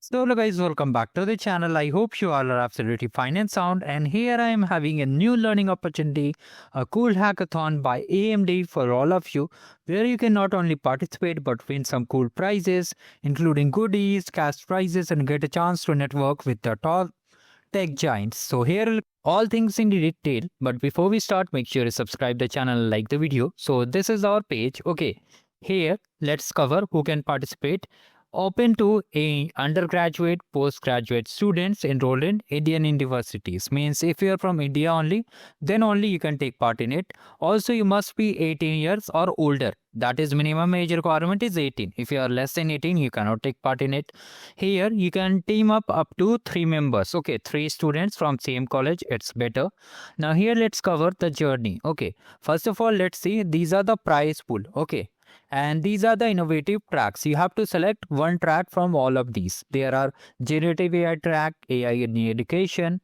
So hello guys, welcome back to the channel. I hope you all are absolutely fine and sound, and here I am having a new learning opportunity, a cool hackathon by AMD for all of you, where you can not only participate but win some cool prizes including goodies, cash prizes, and get a chance to network with the top tech giants. So here are all things in detail, but before we start, make sure you subscribe the channel, like the video. So this is our page. Okay, here let's cover who can participate. Open to a undergraduate, postgraduate students enrolled in Indian universities. Means if you are from India only, then only you can take part in it. Also, you must be 18 years or older. That is minimum age requirement is 18. If you are less than 18, you cannot take part in it. Here you can team up to 3 members. Okay, 3 students from same college. It's better. Now here let's cover the journey. Okay, first of all, let's see. These are the prize pool. Okay, and these are the innovative tracks. You have to select one track from all of these. There are generative AI track, AI in education,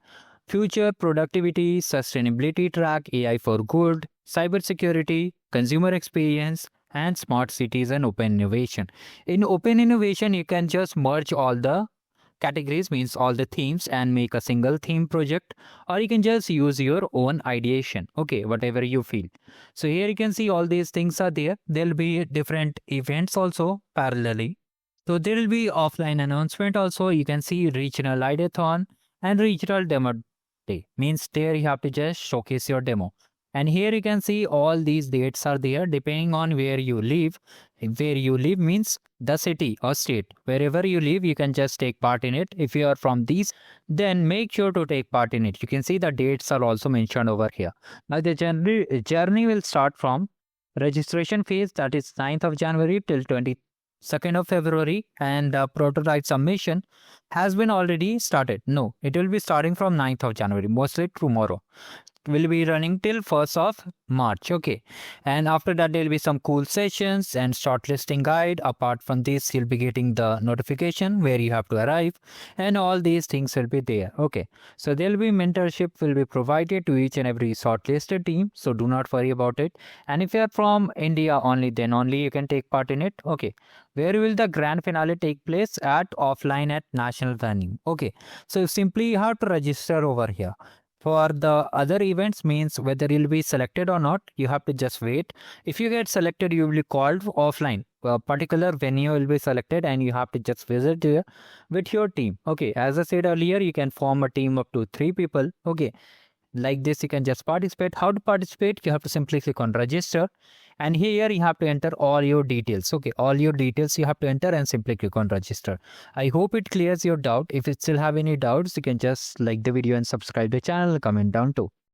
future productivity, sustainability track, AI for good, cybersecurity, consumer experience, and smart cities and open innovation. In open innovation, you can just merge all the categories, means all the themes, and make a single theme project, or you can just use your own ideation. Okay, whatever you feel. So here you can see all these things are there. There'll be different events also parallelly. So there will be offline announcement also. You can see regional ideathon and regional demo day. Means there you have to just showcase your demo. And here you can see all these dates are there depending on where you live. Where you live means the city or state. Wherever you live, you can just take part in it. If you are from these, then make sure to take part in it. You can see the dates are also mentioned over here. Now the journey will start from registration phase, that is 9th of January till 22nd of February, and the prototype submission has been already started. No, it will be starting from 9th of January, mostly tomorrow. Will be running till 1st of March. Okay, and after that there will be some cool sessions and shortlisting guide. Apart from this, you'll be getting the notification where you have to arrive, and all these things will be there. Okay, so there will be mentorship will be provided to each and every shortlisted team, so do not worry about it. And if you are from India only, then only you can take part in it. Okay, where will the grand finale take place? At offline at national venue. Okay, so simply you have to register over here. For the other events, means whether you'll be selected or not, you have to just wait. If you get selected, you will be called offline. A particular venue will be selected and you have to just visit there with your team. Okay, as I said earlier, you can form a team up to 3 people. Okay, like this you can just participate. How to participate? You have to simply click on register, and here you have to enter all your details. Okay, all your details you have to enter and simply click on register. I hope it clears your doubt. If you still have any doubts, you can just like the video and subscribe the channel, comment down too.